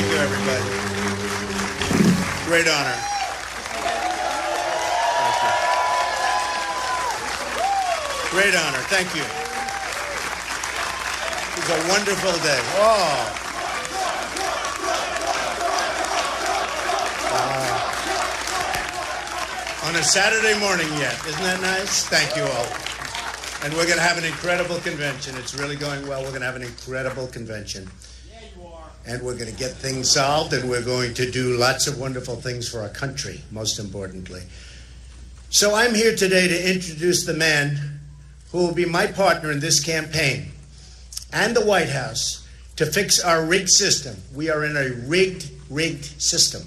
Thank you, everybody. Great honor. Thank you. Great honor. Thank you. It's a wonderful day. Oh. On a Saturday morning yet. Isn't that nice? Thank you all. And we're going to have an incredible convention. It's really going well. We're going to have an incredible convention. Yeah, you are. And we're going to get things solved, and we're going to do lots of wonderful things for our country, most importantly. So I'm here today to introduce the man who will be my partner in this campaign and the White House to fix our rigged system. We are in a rigged system.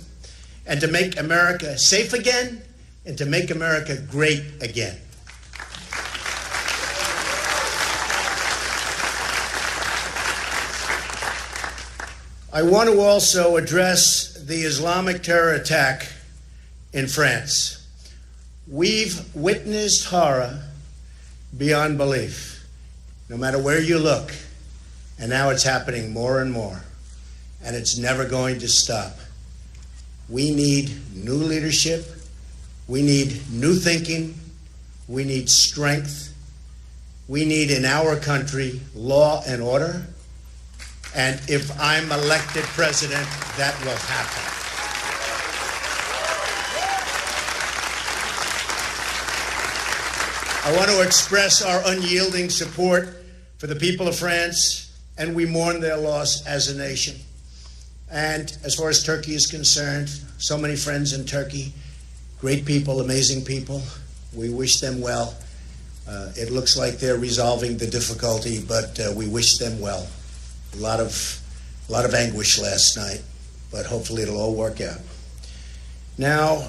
And to make America safe again, and to make America great again. I want to also address the Islamic terror attack in France. We've witnessed horror beyond belief, no matter where you look. And now it's happening more and more. And it's never going to stop. We need new leadership. We need new thinking. We need strength. We need, in our country, law and order. And if I'm elected president, that will happen. I want to express our unyielding support for the people of France, and we mourn their loss as a nation. And as far as Turkey is concerned, so many friends in Turkey, great people, amazing people. We wish them well. It looks like they're resolving the difficulty, but we wish them well. A lot of anguish last night, but hopefully it'll all work out. Now,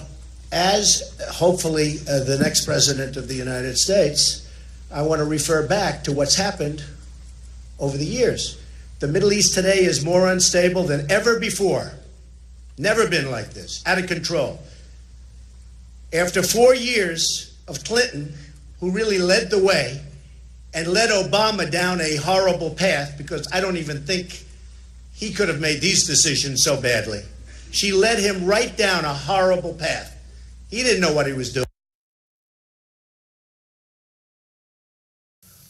as hopefully the next president of the United States, I want to refer back to what's happened over the years. The Middle East today is more unstable than ever before. Never been like this, out of control. After 4 years of Clinton, who really led the way and led Obama down a horrible path, because I don't even think he could have made these decisions so badly. She led him right down a horrible path. He didn't know what he was doing.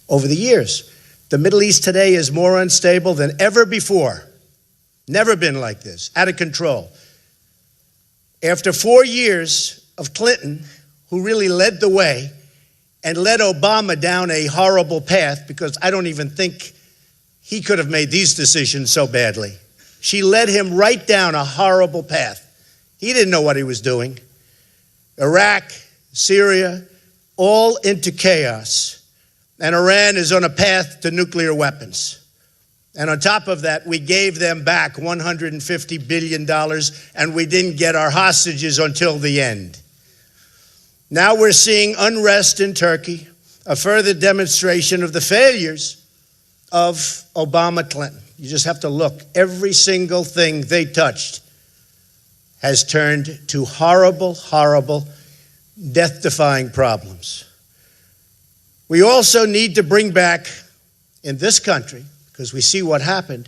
Over the years, the Middle East today is more unstable than ever before. Never been like this, out of control. After 4 years of Clinton, who really led the way and led Obama down a horrible path, because I don't even think he could have made these decisions so badly. She led him right down a horrible path. He didn't know what he was doing. Iraq, Syria, all into chaos. And Iran is on a path to nuclear weapons. And on top of that, we gave them back $150 billion, and we didn't get our hostages until the end. Now we're seeing unrest in Turkey, a further demonstration of the failures of Obama-Clinton. You just have to look. Every single thing they touched has turned to horrible, horrible, death-defying problems. We also need to bring back, in this country, because we see what happened,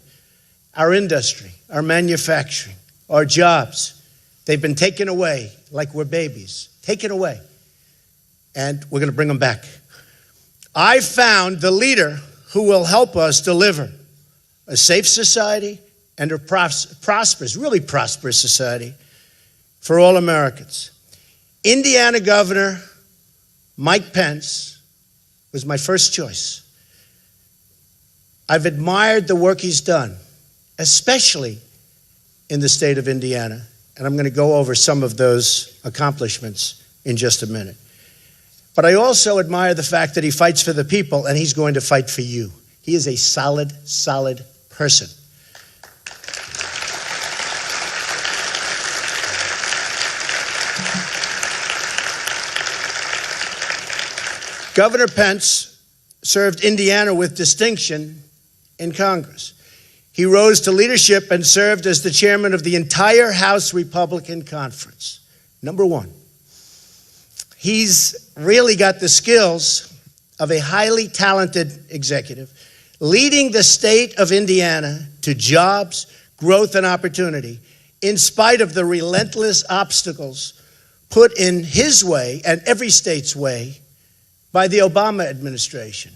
our industry, our manufacturing, our jobs. They've been taken away like we're babies, taken away. And we're going to bring them back. I found the leader who will help us deliver a safe society and a prosperous, really prosperous society for all Americans. Indiana Governor Mike Pence was my first choice. I've admired the work he's done, especially in the state of Indiana. And I'm going to go over some of those accomplishments in just a minute. But I also admire the fact that he fights for the people, and he's going to fight for you. He is a solid, solid person. Governor Pence served Indiana with distinction in Congress. He rose to leadership and served as the chairman of the entire House Republican Conference. Number one. He's really got the skills of a highly talented executive, leading the state of Indiana to jobs, growth, and opportunity, in spite of the relentless obstacles put in his way and every state's way by the Obama administration.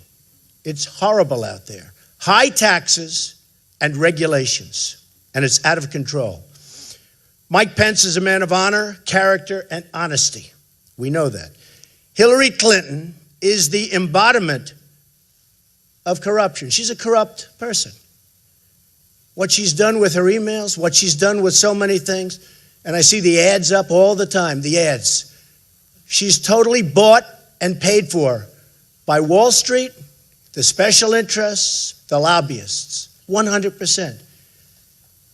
It's horrible out there. High taxes and regulations, and it's out of control. Mike Pence is a man of honor, character, and honesty. We know that. Hillary Clinton is the embodiment of corruption. She's a corrupt person. What she's done with her emails, what she's done with so many things, and I see the ads up all the time, the ads. She's totally bought and paid for by Wall Street, the special interests, the lobbyists, 100%.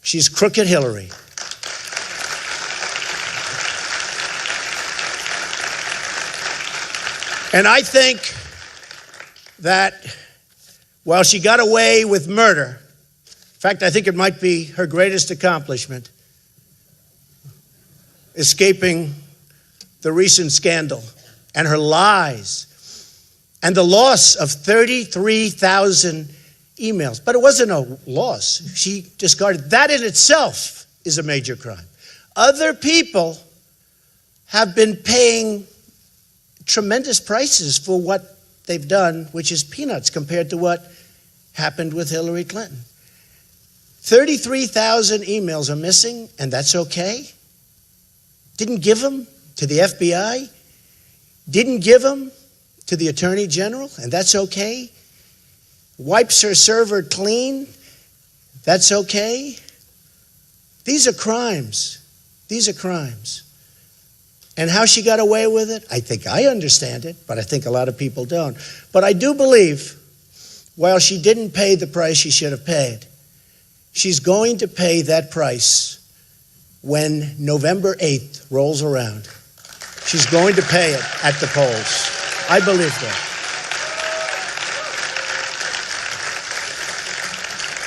She's crooked Hillary. And I think that while she got away with murder, in fact, I think it might be her greatest accomplishment, escaping the recent scandal and her lies and the loss of 33,000 emails. But it wasn't a loss. She discarded. That in itself is a major crime. Other people have been paying tremendous prices for what they've done, which is peanuts compared to what happened with Hillary Clinton. 33,000 emails are missing, and that's okay. Didn't give them to the FBI, didn't give them to the Attorney General, and that's okay. Wipes her server clean, that's okay. These are crimes. These are crimes. And how she got away with it, I think I understand it, but I think a lot of people don't. But I do believe, while she didn't pay the price she should have paid, she's going to pay that price when November 8th rolls around. She's going to pay it at the polls. I believe that.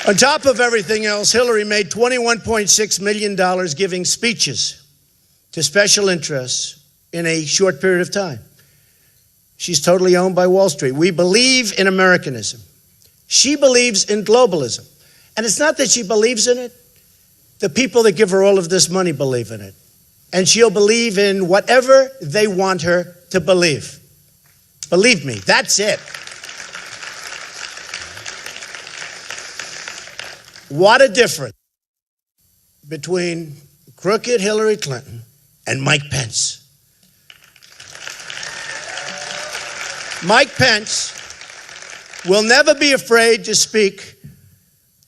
On top of everything else, Hillary made $21.6 million giving speeches to special interests in a short period of time. She's totally owned by Wall Street. We believe in Americanism. She believes in globalism. And it's not that she believes in it. The people that give her all of this money believe in it. And she'll believe in whatever they want her to believe. Believe me, that's it. What a difference between crooked Hillary Clinton and Mike Pence. Mike Pence will never be afraid to speak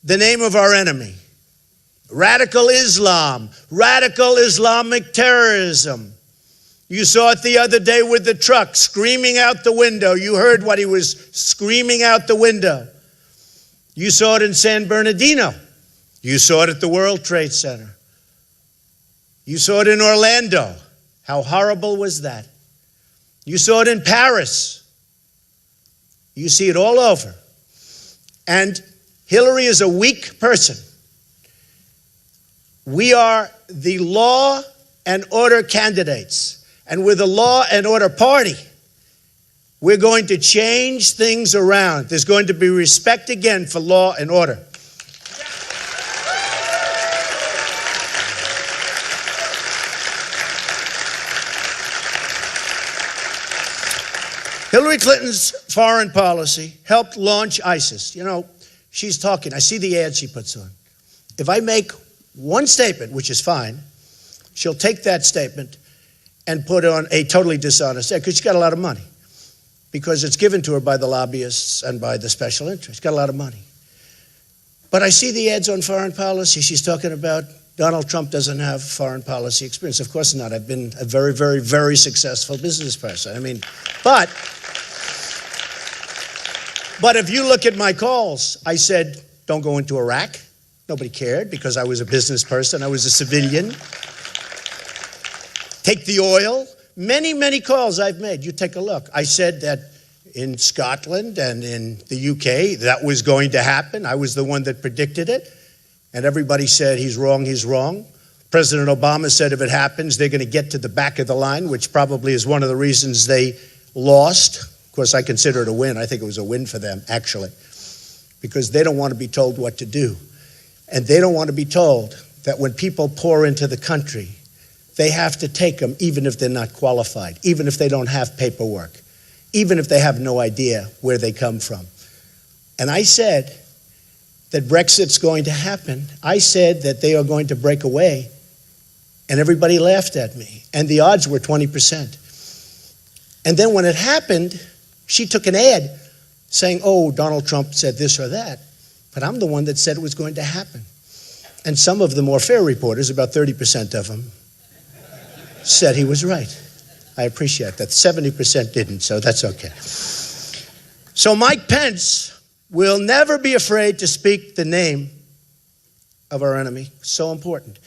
the name of our enemy. Radical Islam, radical Islamic terrorism. You saw it the other day with the truck screaming out the window. You heard what he was screaming out the window. You saw it in San Bernardino. You saw it at the World Trade Center. You saw it in Orlando. How horrible was that? You saw it in Paris. You see it all over. And Hillary is a weak person. We are the law and order candidates. And with the law and order party, we're going to change things around. There's going to be respect again for law and order. Hillary Clinton's foreign policy helped launch ISIS. You know, she's talking. I see the ads she puts on. If I make one statement, which is fine, she'll take that statement and put on a totally dishonest ad because she's got a lot of money. Because it's given to her by the lobbyists and by the special interests. She's got a lot of money. But I see the ads on foreign policy. She's talking about Donald Trump doesn't have foreign policy experience. Of course not. I've been a very, very, very successful business person. I mean, but if you look at my calls, I said, don't go into Iraq. Nobody cared because I was a business person. I was a civilian. Take the oil. Many, many calls I've made. You take a look. I said that in Scotland and in the UK, that was going to happen. I was the one that predicted it. And everybody said, he's wrong, he's wrong. President Obama said if it happens, they're going to get to the back of the line, which probably is one of the reasons they lost. Of course, I consider it a win. I think it was a win for them, actually, because they don't want to be told what to do. And they don't want to be told that when people pour into the country, they have to take them even if they're not qualified, even if they don't have paperwork, even if they have no idea where they come from. And I said that Brexit's going to happen. I said that they are going to break away. And everybody laughed at me. And the odds were 20%. And then when it happened, she took an ad saying, oh, Donald Trump said this or that. But I'm the one that said it was going to happen. And some of the more fair reporters, about 30% of them, said he was right. I appreciate that. 70% didn't, so that's okay. So Mike Pence will never be afraid to speak the name of our enemy. So important.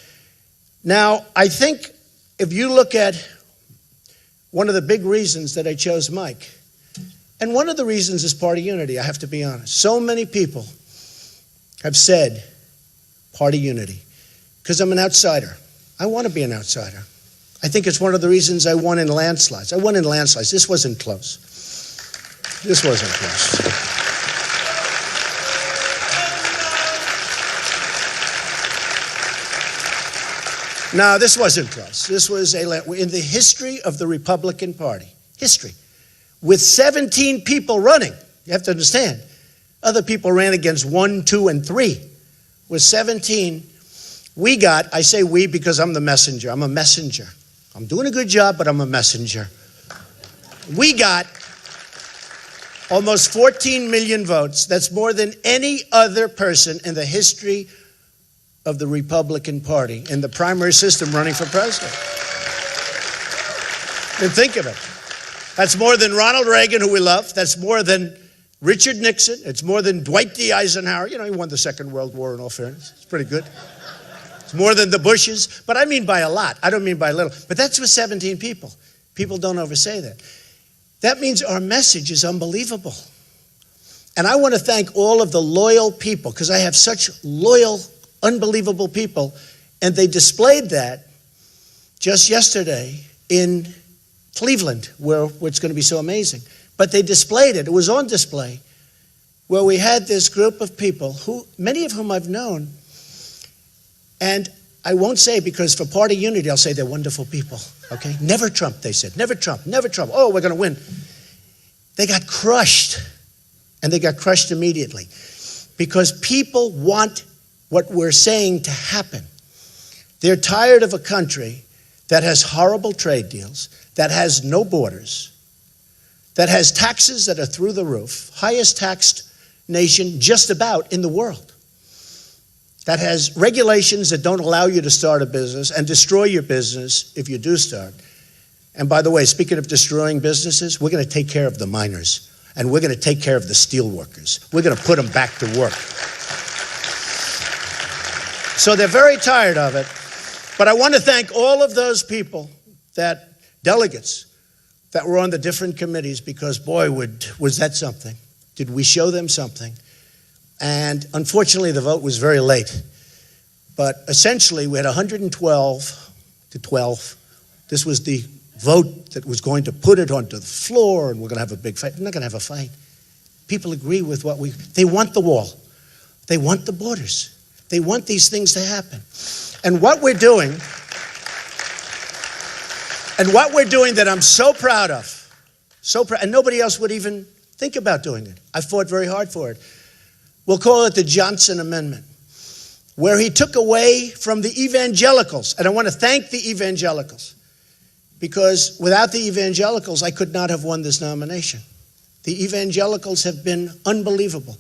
Now, I think if you look at one of the big reasons that I chose Mike, and one of the reasons is party unity, I have to be honest. So many people have said party unity because I'm an outsider. I want to be an outsider. I think it's one of the reasons I won in landslides. I won in landslides. This wasn't close. This wasn't close. No, this wasn't close. This was in the history of the Republican Party. History. With 17 people running. You have to understand. Other people ran against 1, 2, and 3. With 17, we got, I say we because I'm the messenger. I'm a messenger. I'm doing a good job, but I'm a messenger. We got almost 14 million votes. That's more than any other person in the history of the Republican Party in the primary system running for president. And think of it. That's more than Ronald Reagan, who we love. That's more than Richard Nixon. It's more than Dwight D. Eisenhower. You know, he won the Second World War, in all fairness. It's pretty good. It's more than the Bushes. But I mean by a lot. I don't mean by little. But that's with 17 people. People don't oversay that. That means our message is unbelievable. And I want to thank all of the loyal people, because I have such loyal, unbelievable people. And they displayed that just yesterday in Cleveland, where it's going to be so amazing. But they displayed it. It was on display, where we had this group of people, who many of whom I've known. And I won't say, because for party unity, I'll say they're wonderful people, okay? Never Trump, they said. Never Trump, never Trump. Oh, we're going to win. They got crushed, and they got crushed immediately, because people want what we're saying to happen. They're tired of a country that has horrible trade deals, that has no borders, that has taxes that are through the roof, highest taxed nation just about in the world, that has regulations that don't allow you to start a business and destroy your business if you do start. And by the way, speaking of destroying businesses, we're going to take care of the miners, and we're going to take care of the steel workers. We're going to put them back to work. So they're very tired of it. But I want to thank all of those people, that delegates that were on the different committees, because boy, was that something. Did we show them something? And unfortunately, the vote was very late. But essentially, we had 112 to 12. This was the vote that was going to put it onto the floor, and we're going to have a big fight. We're not going to have a fight. People agree with what they want the wall. They want the borders. They want these things to happen. And what we're doing, that I'm so proud of, and nobody else would even think about doing it. I fought very hard for it. We'll call it the Johnson Amendment, where he took away from the evangelicals. And I want to thank the evangelicals, because without the evangelicals, I could not have won this nomination. The evangelicals have been unbelievable.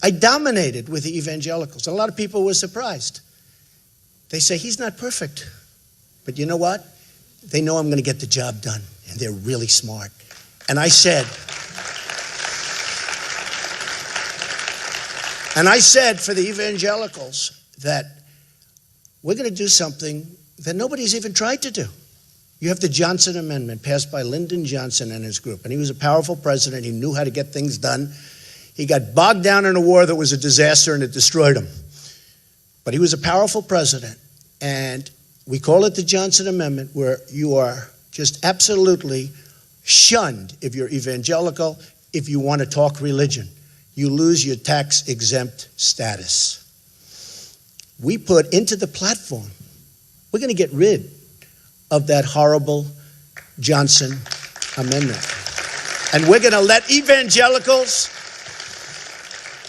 I dominated with the evangelicals. A lot of people were surprised. They say, he's not perfect. But you know what? They know I'm going to get the job done, and they're really smart. And I said for the evangelicals that we're going to do something that nobody's even tried to do. You have the Johnson Amendment passed by Lyndon Johnson and his group. And he was a powerful president. He knew how to get things done. He got bogged down in a war that was a disaster, and it destroyed him. But he was a powerful president. And we call it the Johnson Amendment, where you are just absolutely shunned if you're evangelical, if you want to talk religion. You lose your tax-exempt status. we put into the platform, we're going to get rid of that horrible Johnson Amendment. And we're going to let evangelicals,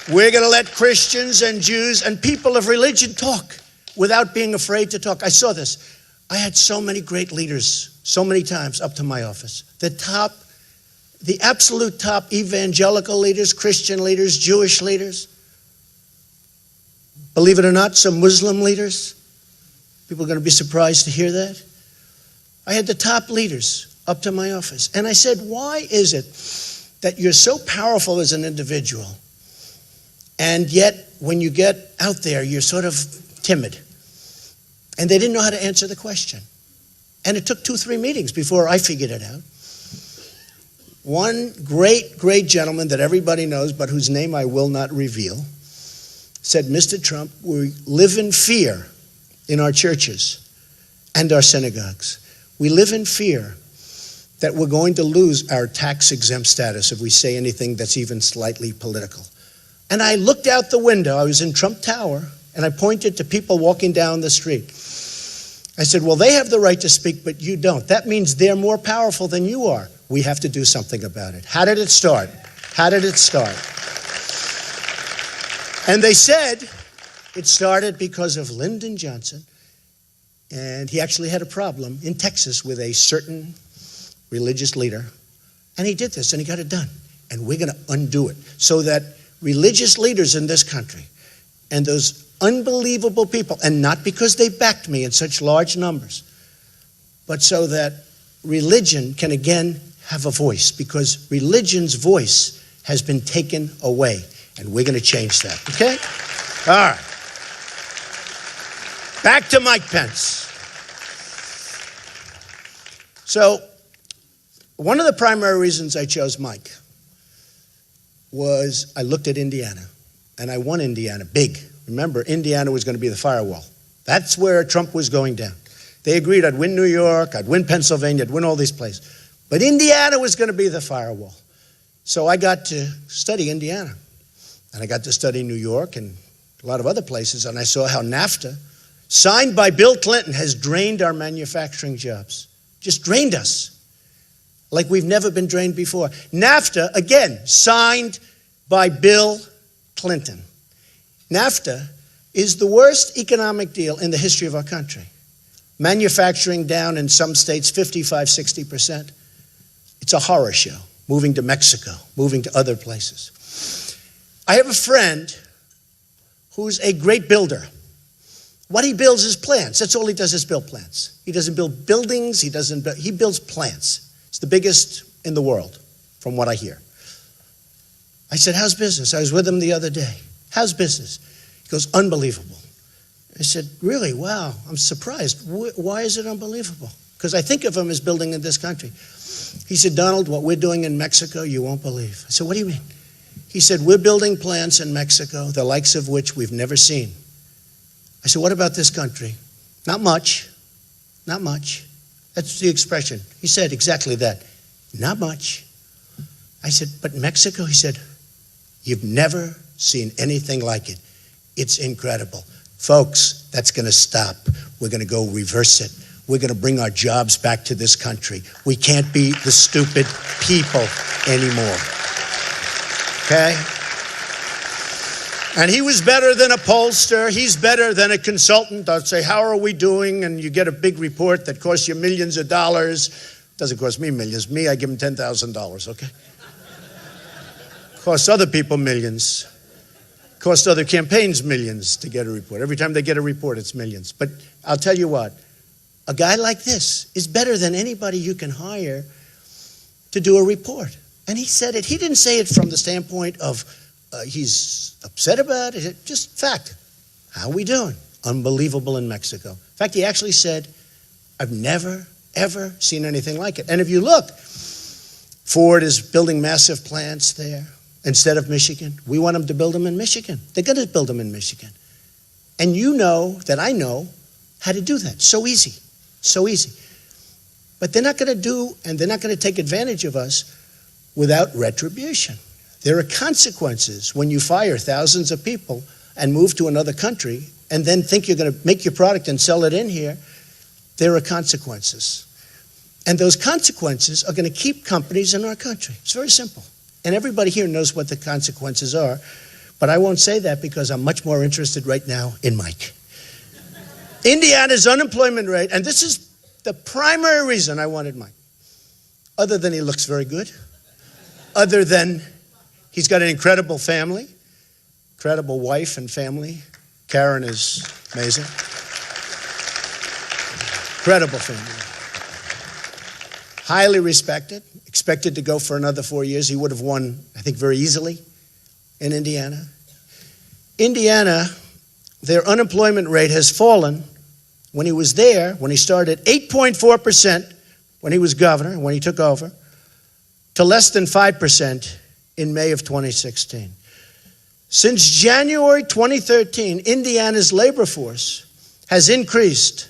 we're going to let Christians and Jews and people of religion talk without being afraid to talk. I saw this. I had so many great leaders so many times up to my office. The absolute top evangelical leaders, Christian leaders, Jewish leaders. Believe it or not, some Muslim leaders. People are going to be surprised to hear that. I had the top leaders up to my office. And I said, why is it that you're so powerful as an individual, and yet when you get out there, you're sort of timid? And they didn't know how to answer the question. And it took 2-3 meetings before I figured it out. One great, great gentleman that everybody knows, but whose name I will not reveal, said, Mr. Trump, we live in fear in our churches and our synagogues. We live in fear that we're going to lose our tax-exempt status if we say anything that's even slightly political. And I looked out the window. I was in Trump Tower, and I pointed to people walking down the street. I said, well, they have the right to speak, but you don't. That means they're more powerful than you are. We have to do something about it. How did it start? How did it start? And they said it started because of Lyndon Johnson, and he actually had a problem in Texas with a certain religious leader, and he did this, and he got it done. And we're going to undo it so that religious leaders in this country and those unbelievable people, and not because they backed me in such large numbers, but so that religion can again have a voice, because religion's voice has been taken away, and we're going to change that, okay? All right. Back to Mike Pence. So, one of the primary reasons I chose Mike was I looked at Indiana, and I won Indiana big. Remember, Indiana was going to be the firewall. That's where Trump was going down. They agreed I'd win New York, I'd win Pennsylvania, I'd win all these places. But Indiana was going to be the firewall. So I got to study Indiana. And I got to study New York and a lot of other places, and I saw how NAFTA, signed by Bill Clinton, has drained our manufacturing jobs. Just drained us like we've never been drained before. NAFTA, again, signed by Bill Clinton. NAFTA is the worst economic deal in the history of our country. Manufacturing down in some states 55, 60%. It's a horror show, moving to Mexico, moving to other places. I have a friend who's a great builder. What he builds is plants. That's all he does is build plants. He doesn't build buildings. He builds plants. It's the biggest in the world, from what I hear. I said, how's business? I was with him the other day. How's business? He goes, unbelievable. I said, really? Wow, I'm surprised. Why is it unbelievable? Because I think of him as building in this country. He said, Donald, what we're doing in Mexico, you won't believe. I said, what do you mean? He said, we're building plants in Mexico, the likes of which we've never seen. I said, what about this country? Not much. Not much. That's the expression. He said exactly that. Not much. I said, but Mexico? He said, you've never seen anything like it. It's incredible. Folks, that's going to stop. We're going to go reverse it. We're going to bring our jobs back to this country. We can't be the stupid people anymore. Okay? And he was better than a pollster. He's better than a consultant. I'd say, how are we doing? And you get a big report that costs you millions of dollars. Doesn't cost me millions. Me, I give him $10,000, okay? Costs other people millions. Costs other campaigns millions to get a report. Every time they get a report, it's millions. But I'll tell you what, a guy like this is better than anybody you can hire to do a report. And he said it. He didn't say it from the standpoint of he's upset about it. Just fact. How are we doing? Unbelievable in Mexico. In fact, he actually said, I've never, ever seen anything like it. And if you look, Ford is building massive plants there instead of Michigan. We want them to build them in Michigan. They're going to build them in Michigan. And you know that I know how to do that. So easy. So easy. But they're not going to do, and they're not going to take advantage of us without retribution. There are consequences when you fire thousands of people and move to another country and then think you're going to make your product and sell it in here, there are consequences. And those consequences are going to keep companies in our country. It's very simple. And everybody here knows what the consequences are. But I won't say that because I'm much more interested right now in Mike. Indiana's unemployment rate, and this is the primary reason I wanted Mike, other than he looks very good, other than he's got an incredible family, incredible wife and family. Karen is amazing. Incredible family. Highly respected, expected to go for another 4 years. He would have won, I think, very easily in Indiana. Indiana, their unemployment rate has fallen when he was there, when he started, 8.4% when he was governor, when he took over, to less than 5% in May of 2016. Since January 2013, Indiana's labor force has increased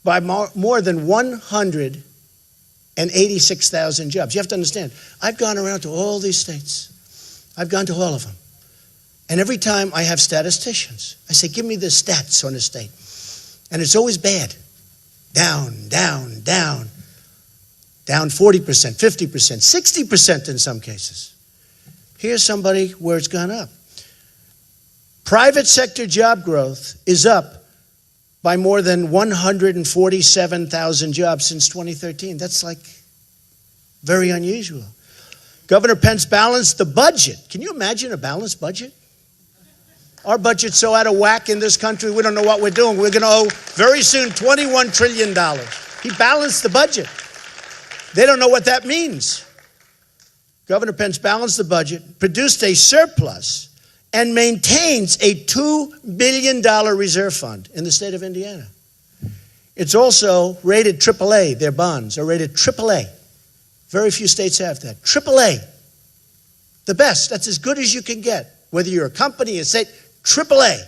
by more than 186,000 jobs. You have to understand, I've gone around to all these states. I've gone to all of them. And every time I have statisticians, I say, give me the stats on the state. And it's always bad. Down, down, down. Down 40%, 50%, 60% in some cases. Here's somebody where it's gone up. Private sector job growth is up by more than 147,000 jobs since 2013. That's like very unusual. Governor Pence balanced the budget. Can you imagine a balanced budget? Our budget's so out of whack in this country, we don't know what we're doing. We're going to owe very soon $21 trillion. He balanced the budget. They don't know what that means. Governor Pence balanced the budget, produced a surplus, and maintains a $2 billion reserve fund in the state of Indiana. It's also rated AAA. Their bonds are rated AAA. Very few states have that. AAA. The best. That's as good as you can get. Whether you're a company, a state, AAA.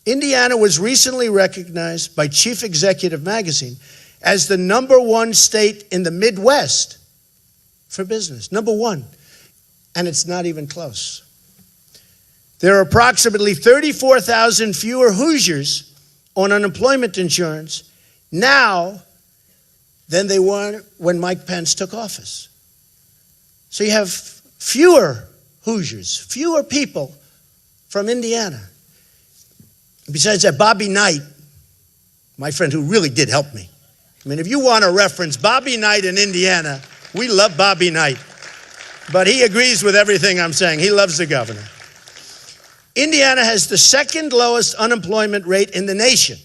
Indiana was recently recognized by Chief Executive Magazine as the #1 state in the Midwest for business. #1. And it's not even close. There are approximately 34,000 fewer Hoosiers on unemployment insurance now than they were when Mike Pence took office. So you have fewer Hoosiers, fewer people from Indiana. Besides that, Bobby Knight, my friend who really did help me. I mean, if you want to reference Bobby Knight in Indiana, we love Bobby Knight. But he agrees with everything I'm saying. He loves the governor. Indiana has the second lowest unemployment rate in the nation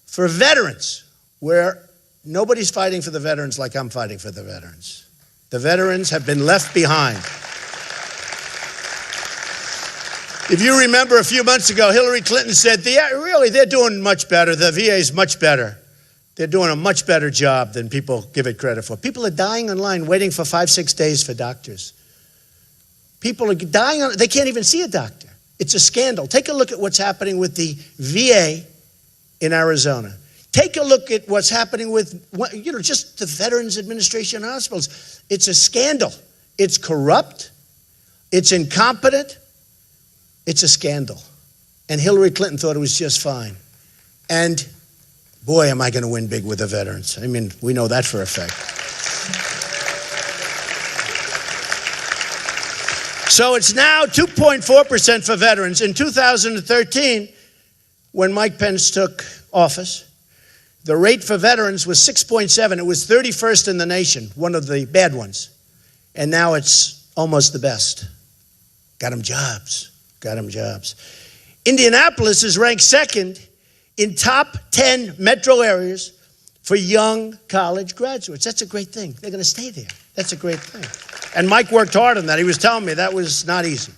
for veterans, where nobody's fighting for the veterans like I'm fighting for the veterans. The veterans have been left behind. If you remember a few months ago, Hillary Clinton said, they're doing much better. The VA is much better. They're doing a much better job than people give it credit for. People are dying in line waiting for 5-6 days for doctors. People are dying, they can't even see a doctor. It's a scandal. Take a look at what's happening with the VA in Arizona. Take a look at what's happening with, just the Veterans Administration hospitals. It's a scandal. It's corrupt. It's incompetent. It's a scandal. And Hillary Clinton thought it was just fine. And boy, am I going to win big with the veterans. I mean, we know that for a fact. So it's now 2.4% for veterans. In 2013, when Mike Pence took office, the rate for veterans was 6.7. It was 31st in the nation, one of the bad ones. And now it's almost the best. Got them jobs. Got them jobs. Indianapolis is ranked second in top 10 metro areas for young college graduates. That's a great thing. They're going to stay there. That's a great thing. And Mike worked hard on that. He was telling me that was not easy.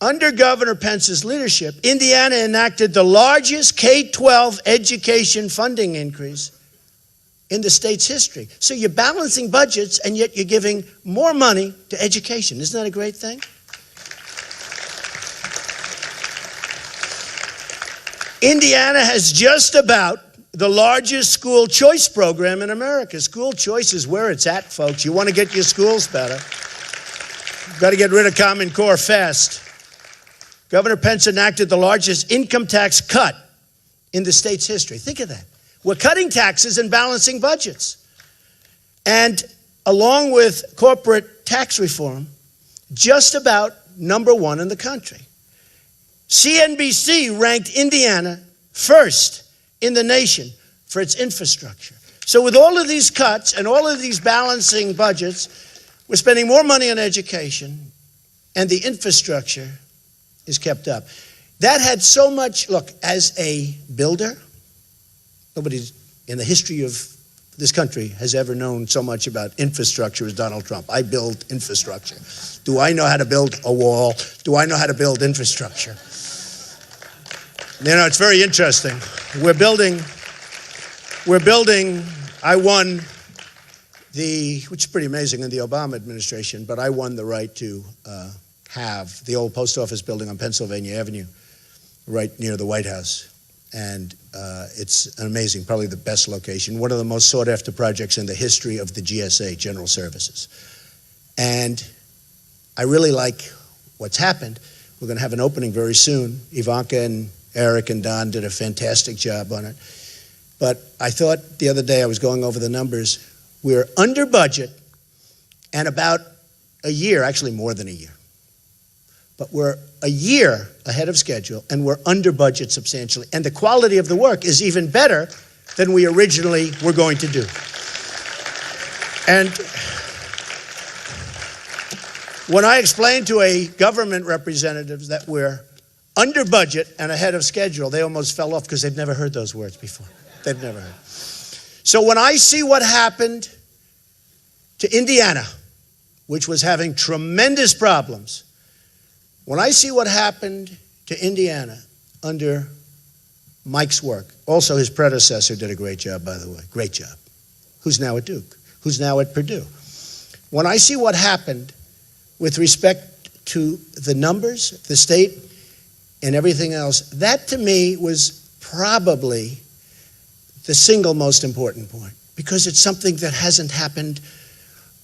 Under Governor Pence's leadership, Indiana enacted the largest K-12 education funding increase in the state's history. So you're balancing budgets, and yet you're giving more money to education. Isn't that a great thing? Indiana has just about the largest school choice program in America. School choice is where it's at, folks. You want to get your schools better. You've got to get rid of Common Core fast. Governor Pence enacted the largest income tax cut in the state's history. Think of that. We're cutting taxes and balancing budgets. And along with corporate tax reform, just about number one in the country. CNBC ranked Indiana first in the nation for its infrastructure. So with all of these cuts and all of these balancing budgets, we're spending more money on education, and the infrastructure is kept up. That had so much, look, as a builder, nobody in the history of this country has ever known so much about infrastructure as Donald Trump. I build infrastructure. Do I know how to build a wall? Do I know how to build infrastructure? You know, it's very interesting. We're building, I won which is pretty amazing in the Obama administration, but I won the right to have the old post office building on Pennsylvania Avenue, right near the White House. And it's an amazing, probably the best location, one of the most sought after projects in the history of the GSA, General Services. And I really like what's happened. We're going to have an opening very soon. Ivanka and Eric and Don did a fantastic job on it. But I thought the other day, I was going over the numbers, we're under budget and about a year, actually more than a year. But we're a year ahead of schedule, and we're under budget substantially. And the quality of the work is even better than we originally were going to do. And when I explained to a government representative that we're under budget and ahead of schedule, they almost fell off because they've never heard those words before. They've never heard. So when I see what happened to Indiana, which was having tremendous problems, when I see what happened to Indiana under Mike's work, also his predecessor did a great job, by the way, great job, who's now at Duke, who's now at Purdue. When I see what happened with respect to the numbers, the state, and everything else, that to me was probably the single most important point, because it's something that hasn't happened,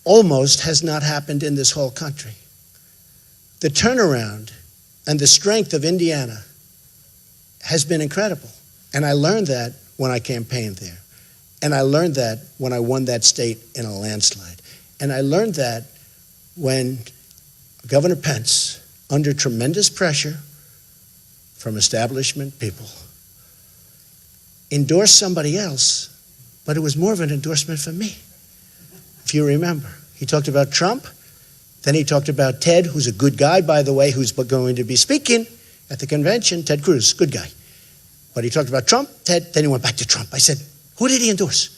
almost has not happened in this whole country. The turnaround and the strength of Indiana has been incredible. And I learned that when I campaigned there. And I learned that when I won that state in a landslide. And I learned that when Governor Pence, under tremendous pressure from establishment people, endorsed somebody else, but it was more of an endorsement for me, if you remember. He talked about Trump. Then he talked about Ted, who's a good guy, by the way, who's going to be speaking at the convention. Ted Cruz, good guy. But he talked about Trump, Ted, then he went back to Trump. I said, who did he endorse?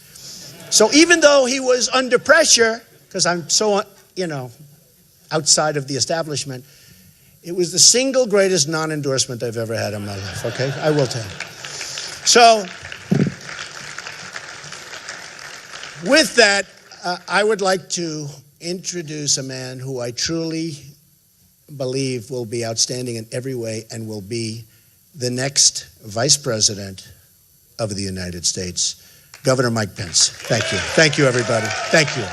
So even though he was under pressure, because I'm so, outside of the establishment, it was the single greatest non-endorsement I've ever had in my life, okay? I will tell you. So with that, I would like to introduce a man who I truly believe will be outstanding in every way and will be the next Vice President of the United States, Governor Mike Pence. Thank you. Thank you, everybody. Thank you.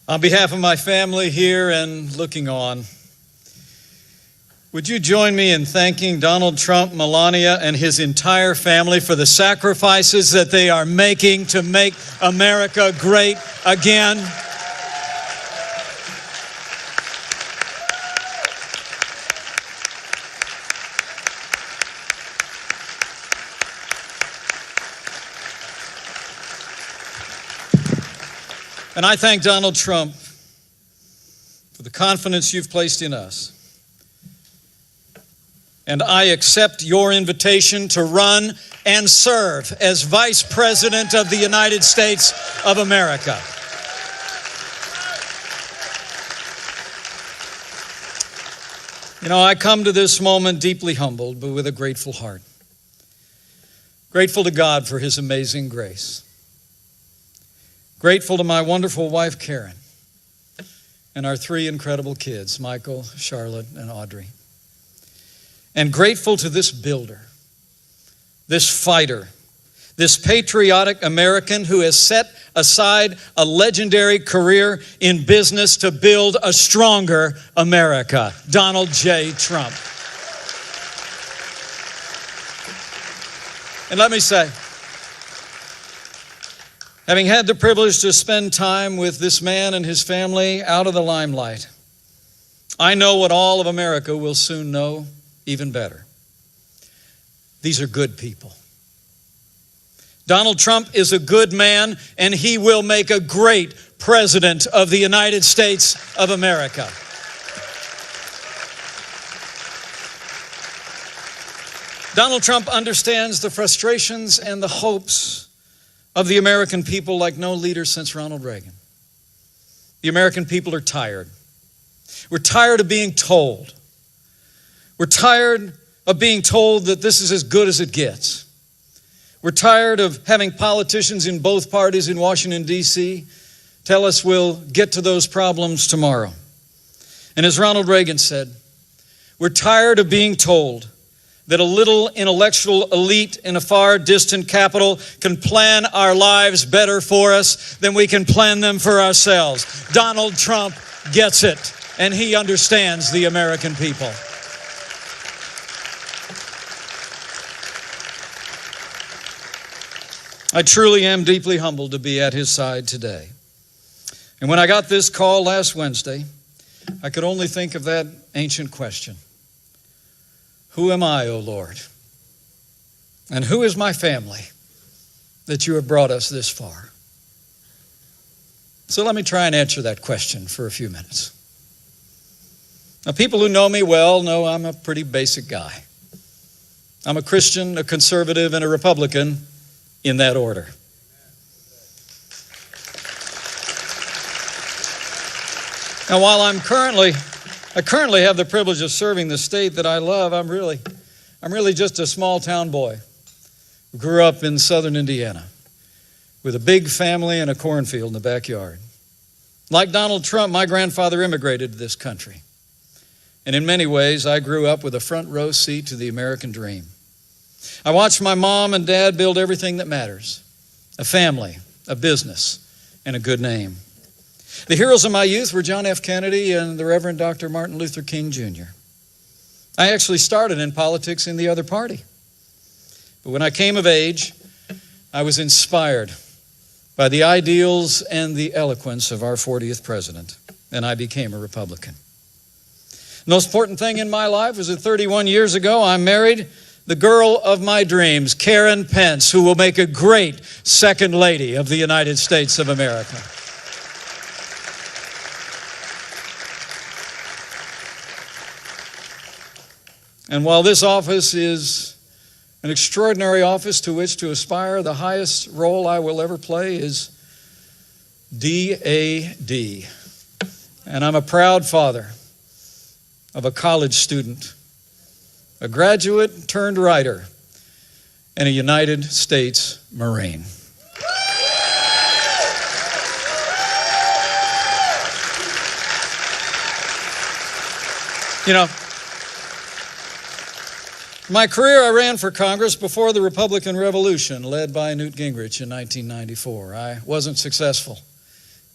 On behalf of my family here and looking on, would you join me in thanking Donald Trump, Melania, and his entire family for the sacrifices that they are making to make America great again? And I thank Donald Trump for the confidence you've placed in us. And I accept your invitation to run and serve as Vice President of the United States of America. I come to this moment deeply humbled, but with a grateful heart. Grateful to God for his amazing grace. Grateful to my wonderful wife, Karen, and our 3 incredible kids, Michael, Charlotte, and Audrey. And grateful to this builder, this fighter, this patriotic American who has set aside a legendary career in business to build a stronger America, Donald J. Trump. And let me say, having had the privilege to spend time with this man and his family out of the limelight, I know what all of America will soon know even better. These are good people. Donald Trump is a good man, and he will make a great president of the United States of America. Donald Trump understands the frustrations and the hopes of the American people like no leader since Ronald Reagan. The American people are tired. We're tired of being told. We're tired of being told that this is as good as it gets. We're tired of having politicians in both parties in Washington, D.C. tell us we'll get to those problems tomorrow. And as Ronald Reagan said, we're tired of being told that a little intellectual elite in a far distant capital can plan our lives better for us than we can plan them for ourselves. Donald Trump gets it, and he understands the American people. I truly am deeply humbled to be at his side today. And when I got this call last Wednesday, I could only think of that ancient question. Who am I, O Lord? And who is my family that you have brought us this far? So let me try and answer that question for a few minutes. Now, people who know me well know I'm a pretty basic guy. I'm a Christian, a conservative, and a Republican in that order. Now, while I currently have the privilege of serving the state that I love, I'm really just a small town boy who grew up in southern Indiana with a big family and a cornfield in the backyard. Like Donald Trump, my grandfather immigrated to this country. And in many ways, I grew up with a front row seat to the American dream. I watched my mom and dad build everything that matters: a family, a business, and a good name. The heroes of my youth were John F. Kennedy and the Reverend Dr. Martin Luther King Jr. I actually started in politics in the other party. But when I came of age, I was inspired by the ideals and the eloquence of our 40th president, and I became a Republican. The most important thing in my life was that 31 years ago, I married the girl of my dreams, Karen Pence, who will make a great second lady of the United States of America. And while this office is an extraordinary office to which to aspire, the highest role I will ever play is DAD. And I'm a proud father of a college student, a graduate turned writer, and a United States Marine. You know, my career, I ran for Congress before the Republican Revolution, led by Newt Gingrich in 1994. I wasn't successful.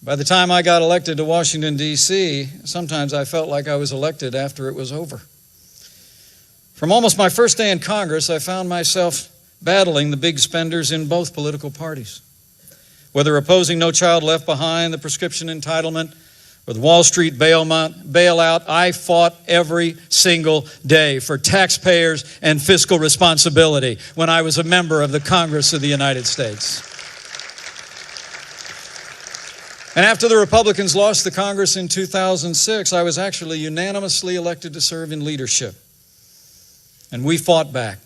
By the time I got elected to Washington, D.C., sometimes I felt like I was elected after it was over. From almost my first day in Congress, I found myself battling the big spenders in both political parties. Whether opposing No Child Left Behind, the prescription entitlement, or the Wall Street bailout, I fought every single day for taxpayers and fiscal responsibility when I was a member of the Congress of the United States. And after the Republicans lost the Congress in 2006, I was actually unanimously elected to serve in leadership. And we fought back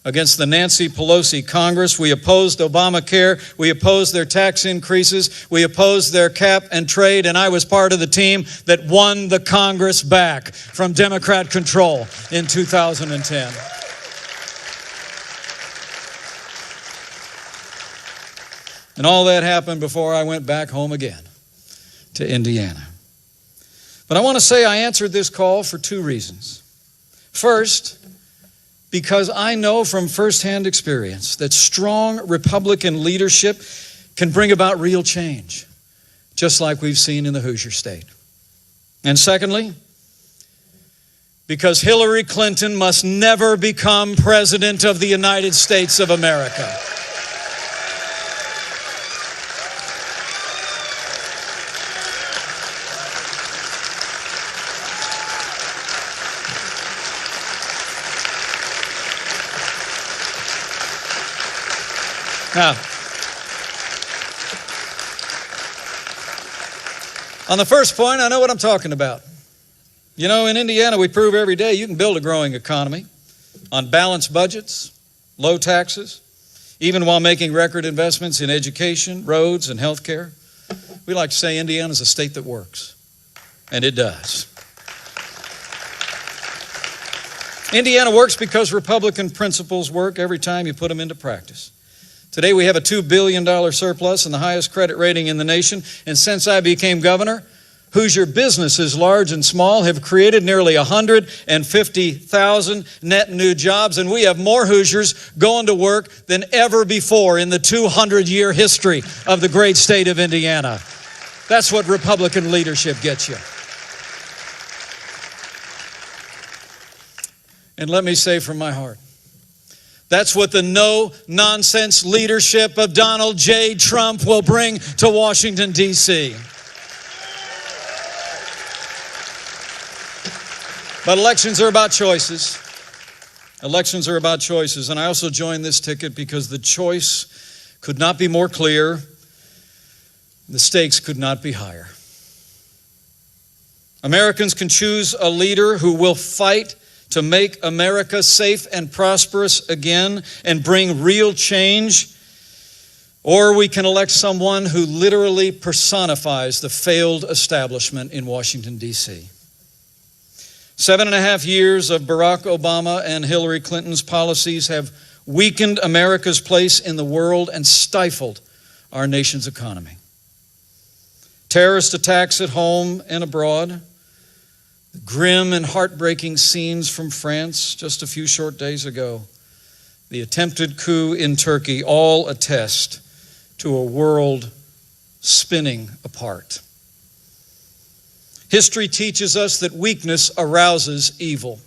against the Nancy Pelosi Congress. We opposed Obamacare. We opposed their tax increases. We opposed their cap and trade. And I was part of the team that won the Congress back from Democrat control in 2010. And all that happened before I went back home again to Indiana. But I want to say I answered this call for two reasons. First, because I know from firsthand experience that strong Republican leadership can bring about real change, just like we've seen in the Hoosier State. And secondly, because Hillary Clinton must never become President of the United States of America. Now, on the first point, I know what I'm talking about. You know, in Indiana, we prove every day you can build a growing economy on balanced budgets, low taxes, even while making record investments in education, roads, and health care. We like to say Indiana's a state that works, and it does. Indiana works because Republican principles work every time you put them into practice. Today we have a $2 billion surplus and the highest credit rating in the nation. And since I became governor, Hoosier businesses, large and small, have created nearly 150,000 net new jobs. And we have more Hoosiers going to work than ever before in the 200-year history of the great state of Indiana. That's what Republican leadership gets you. And let me say from my heart, that's what the no-nonsense leadership of Donald J. Trump will bring to Washington, D.C. But elections are about choices. Elections are about choices. And I also joined this ticket because the choice could not be more clear. The stakes could not be higher. Americans can choose a leader who will fight to make America safe and prosperous again and bring real change, or we can elect someone who literally personifies the failed establishment in Washington, D.C. 7.5 years of Barack Obama and Hillary Clinton's policies have weakened America's place in the world and stifled our nation's economy. Terrorist attacks at home and abroad, the grim and heartbreaking scenes from France just a few short days ago, the attempted coup in Turkey, all attest to a world spinning apart. History teaches us that weakness arouses evil.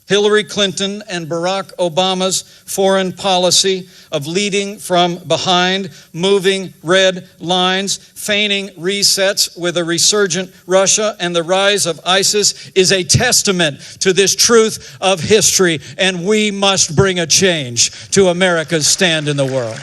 Hillary Clinton and Barack Obama's foreign policy of leading from behind, moving red lines, feigning resets with a resurgent Russia and the rise of ISIS is a testament to this truth of history, and we must bring a change to America's stand in the world.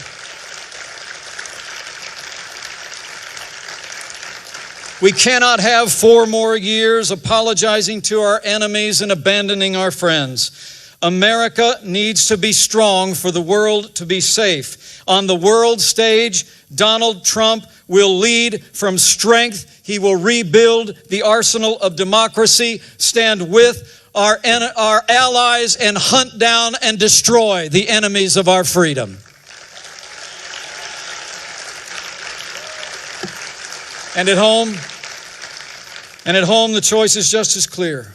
We cannot have 4 more years apologizing to our enemies and abandoning our friends. America needs to be strong for the world to be safe. On the world stage, Donald Trump will lead from strength. He will rebuild the arsenal of democracy, stand with our allies, and hunt down and destroy the enemies of our freedom. And at home, the choice is just as clear.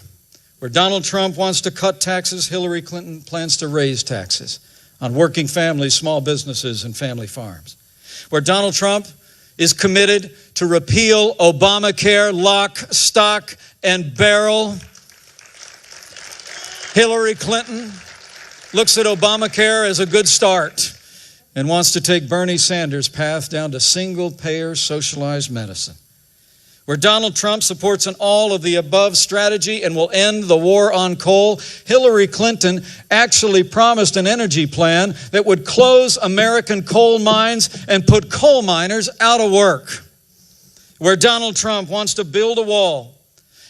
Where Donald Trump wants to cut taxes, Hillary Clinton plans to raise taxes on working families, small businesses, and family farms. Where Donald Trump is committed to repeal Obamacare lock, stock, and barrel, Hillary Clinton looks at Obamacare as a good start and wants to take Bernie Sanders' path down to single-payer socialized medicine. Where Donald Trump supports an all-of-the-above strategy and will end the war on coal, Hillary Clinton actually promised an energy plan that would close American coal mines and put coal miners out of work. Where Donald Trump wants to build a wall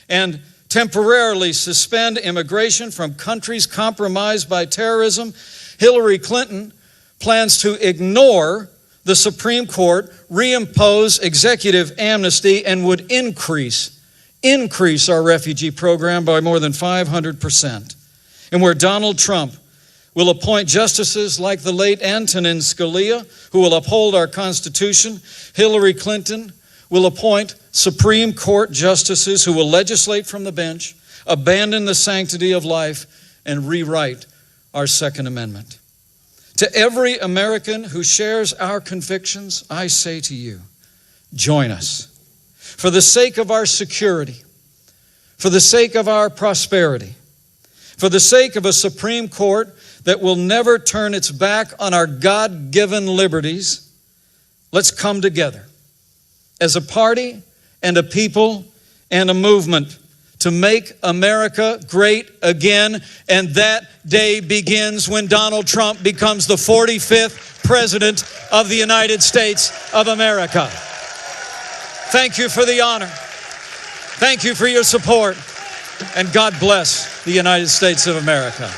and temporarily suspend immigration from countries compromised by terrorism, Hillary Clinton plans to ignore the Supreme Court, reimpose executive amnesty, and would increase our refugee program by more than 500%. And where Donald Trump will appoint justices like the late Antonin Scalia, who will uphold our Constitution, Hillary Clinton will appoint Supreme Court justices who will legislate from the bench, abandon the sanctity of life, and rewrite our Second Amendment. To every American who shares our convictions, I say to you, join us. For the sake of our security, for the sake of our prosperity, for the sake of a Supreme Court that will never turn its back on our God-given liberties, let's come together as a party and a people and a movement to make America great again. And that day begins when Donald Trump becomes the 45th President of the United States of America. Thank you for the honor. Thank you for your support. And God bless the United States of America.